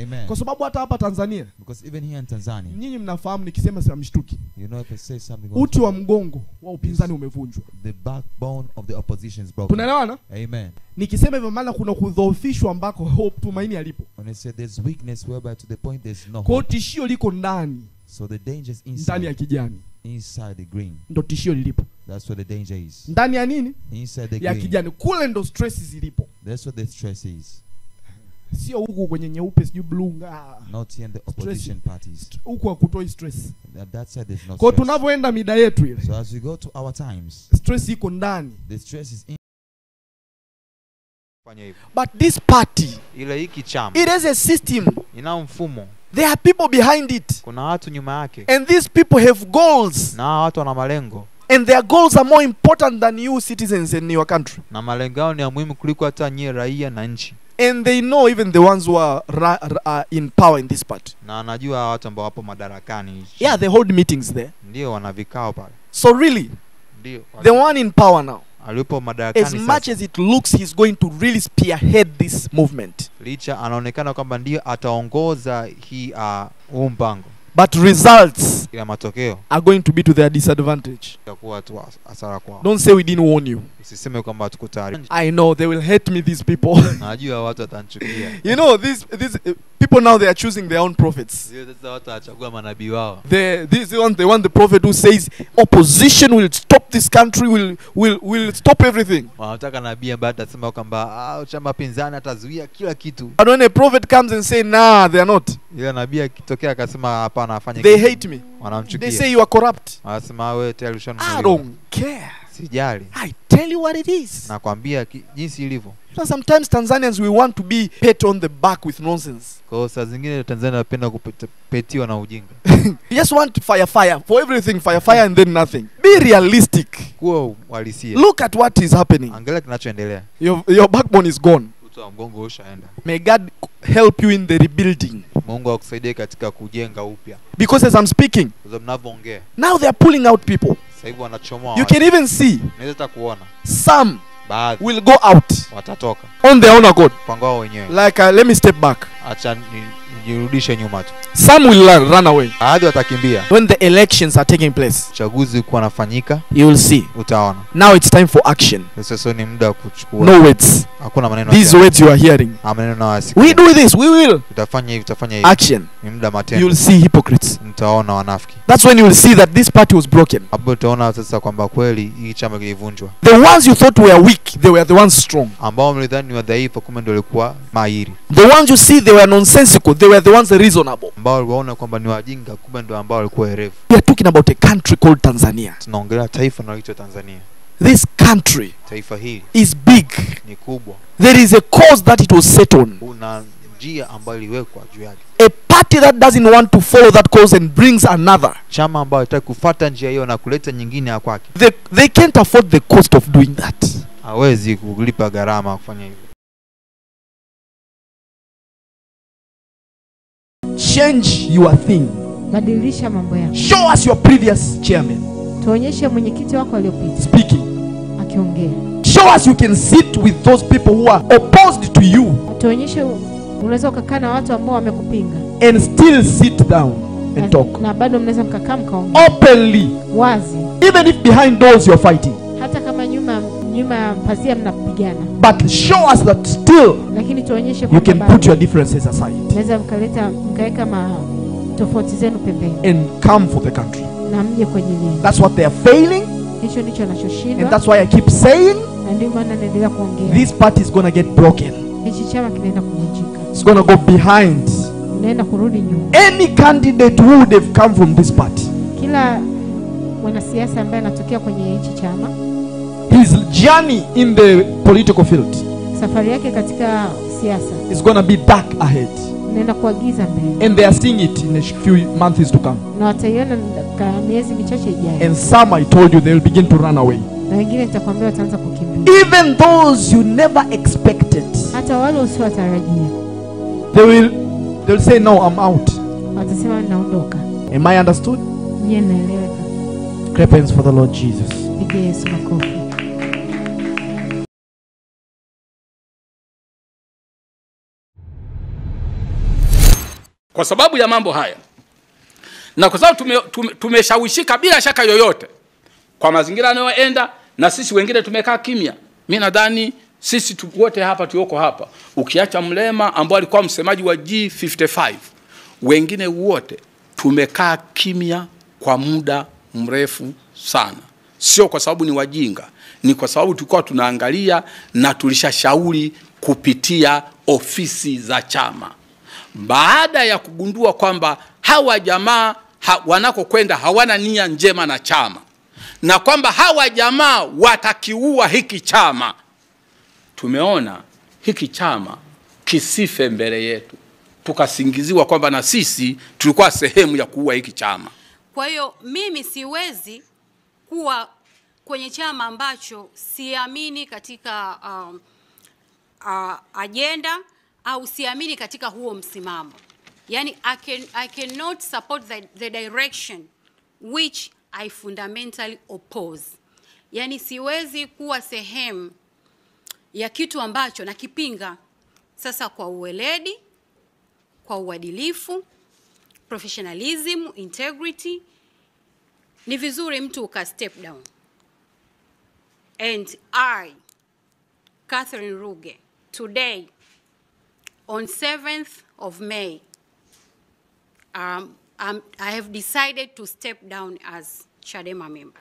Amen. Kwa sababu hata hapa Tanzania, Because even here in Tanzania, nyinyi mnafahamu nikisema sema mshtuki. you know, if I say something, Uti wa mgongo wa upinzani umevunjwa. the backbone of the opposition is broken. Tunaelewana? Amen. Nikisema hivyo maana kuna kudhoofishwa ambako hope tumaini alipo. When I say there's weakness whereby to the point there's no Kwa hope. tishio liko ndani. So the danger is Ndani ya inside. kijani. Inside the green. Ndo tishio lilipo. That's where the danger is. Ndani ya nini? Inside the Ya green. kijani. Kule ndo stress zilipo. That's where the stress is. Sio huku kwenye nyeupe siju blue. Not here in the opposition parties. Huku hakutoi stress. That side there's no Kwa stress. tunavyoenda mida yetu ile. So as we go to our times, Stress iko ndani. the stress is in. But this party, Ila hiki chama it has a system. ina mfumo, There are people behind it. kuna watu nyuma yake, And these people have goals. na watu wana malengo, And their goals are more important than you citizens in your country. na malengo yao ni ya muhimu kuliko hata nyie raia na nchi. And they know even the ones who are in power in this party. Na anajua watu ambao wapo madarakani. Yeah, they hold meetings there. Ndio wana vikao pale. So really, Ndio. the one in power now, Alipo madarakani as sasa, much as it looks he's going to really spearhead this movement, licha anaonekana kwamba ndio ataongoza hii huu mpango, but results ila matokeo are going to be to their disadvantage. itakuwa tu hasara kwao. Don't say we didn't warn you. Usiseme kwamba hatukutari. I know they will hate me, these people. Najua watu watanichukia. You know, these people now, they are choosing their own prophets. Sio sasa watu wachagua manabii wao. They want the prophet who says opposition will stop this country, will stop everything. Wanataka nabii ambaye atasema kwamba chama pinzani atazuia kila kitu. But when a prophet comes and say nah, they are not, Ila nabii akitokea akasema hapana afanye they kitu, hate me. wanamchukia. They say you are corrupt. Wanasema wewe tayari I ushanunuliwa. don't care. Sijali. I tell you what it is. Nakwambia jinsi ilivyo. So sometimes Tanzanians, we want to be pat on the back with nonsense. Kwa saa zingine Tanzania napenda kupetiwa na ujinga. You just want fire for everything, fire and then nothing. Be realistic. Kuwa uhalisia. Look at what is happening. Angalia kinachoendelea. Your backbone is gone. Uto wa mgongo ushaenda. May God help you in the rebuilding. Mungu akusaidie katika kujenga upya. Because as I'm speaking, Kwa sababu mnavyoongea, now they are pulling out people. sasa hivi wanachomoa. You can even see Unaweza kuona some baadhi will go out watatoka on their own accord. mpango wao wenyewe. Like let me step back. Acha nirudishe nyuma tu. Some will run away. Baadhi watakimbia. When the elections are taking place, Uchaguzi uko unafanyika, you will see. utaona. Now it's time for action. Sasa ni muda wa kuchukua. No words. Hakuna maneno. These words you are hearing. Maneno na wasikia. We do this, we will. Utafanya hivi, utafanya hivi. Action. Ni muda You matendo. will see hypocrites. Mtaona wanafiki. That's when you will see that this party was broken. Hapo utaona sasa kwamba kweli hii chama kilivunjwa. The ones you thought were weak, they were the ones strong. Ambao mlidhani ni wadhaifu kumbe ndio walikuwa mahiri. The ones you see they were nonsensical, they were the ones reasonable. Ambao waliona kwamba ni wajinga kumbe ndio ambao walikuwa werevu. We are talking about a country called Tanzania. Tunaongelea taifa linaloitwa Tanzania. This country Taifa hili is big. ni kubwa. There is a cause that it was set on. Kuna njia ambayo iliwekwa juu yake. A party that doesn't want to follow that cause and brings another. Chama ambayo hataki kufuata njia hiyo na kuleta nyingine ya kwake. They can't afford the cost of doing that. Hawezi kulipa gharama kufanya hivyo. Change your thing. Badilisha mambo yako. Show us your previous chairman Tuonyeshe mwenyekiti wako aliyopita speaking. akiongea. Show us you can sit with those people who are opposed to you Tuonyeshe unaweza ukakaa na watu ambao wamekupinga and still sit down and talk na bado mnaweza mkakaa mkaongea openly, wazi, even if behind doors you're fighting. hata kama nyuma ya pazia mnapigana. But show us that still Lakini tuonyeshe you can put your differences aside mnaweza mkaweka tofauti zenu pembeni and come for the country. na mje kwenye nini. That's what they are failing, Hicho ndicho and anachoshindwa, that's why I keep saying na ndio maana naendelea kuongea. this party is going to get broken. Hichi chama kinaenda kuvunjika. It's going to go behind. Unaenda kurudi nyuma. Any candidate who would have come from this party, Kila mwanasiasa ambaye anatokea kwenye hichi chama, his journey in the political field safari yake katika siasa is going to be dark ahead. inaenda kuagiza mbele. And they are seeing it in a few months to come. Na wataiona kwa miezi michache ijayo. And some, I told you, they will begin to run away. Na wengine nitakwambia wataanza kukimbia. Even those you never expected, Hata wale usiwatarajia. they will say, no, I'm out. Watasema naondoka. Am I understood? Je, naeleweka? Clap hands for the Lord Jesus. Pigie Yesu makofi. Kwa sababu ya mambo haya na kwa sababu tumeshawishika bila shaka yoyote kwa mazingira yanayoenda, na sisi wengine tumekaa kimya. Mimi nadhani sisi wote hapa tulioko hapa, ukiacha Mlema ambaye alikuwa msemaji wa G55, wengine wote tumekaa kimya kwa muda mrefu sana. Sio kwa sababu ni wajinga, ni kwa sababu tulikuwa tunaangalia na tulishashauri kupitia ofisi za chama. Baada ya kugundua kwamba hawa jamaa wanakokwenda hawana nia njema na chama, na kwamba hawa jamaa watakiua hiki chama, tumeona hiki chama kisife mbele yetu, tukasingiziwa kwamba na sisi tulikuwa sehemu ya kuua hiki chama. Kwa hiyo mimi siwezi kuwa kwenye chama ambacho siamini katika agenda au siamini katika huo msimamo. Yani I cannot support the direction which I fundamentally oppose. Yani siwezi kuwa sehemu ya kitu ambacho nakipinga. Sasa kwa uweledi, kwa uadilifu, professionalism, integrity, ni vizuri mtu uka step down. And I, Catherine Ruge, today on 7th of May, I have decided to step down as Chadema member.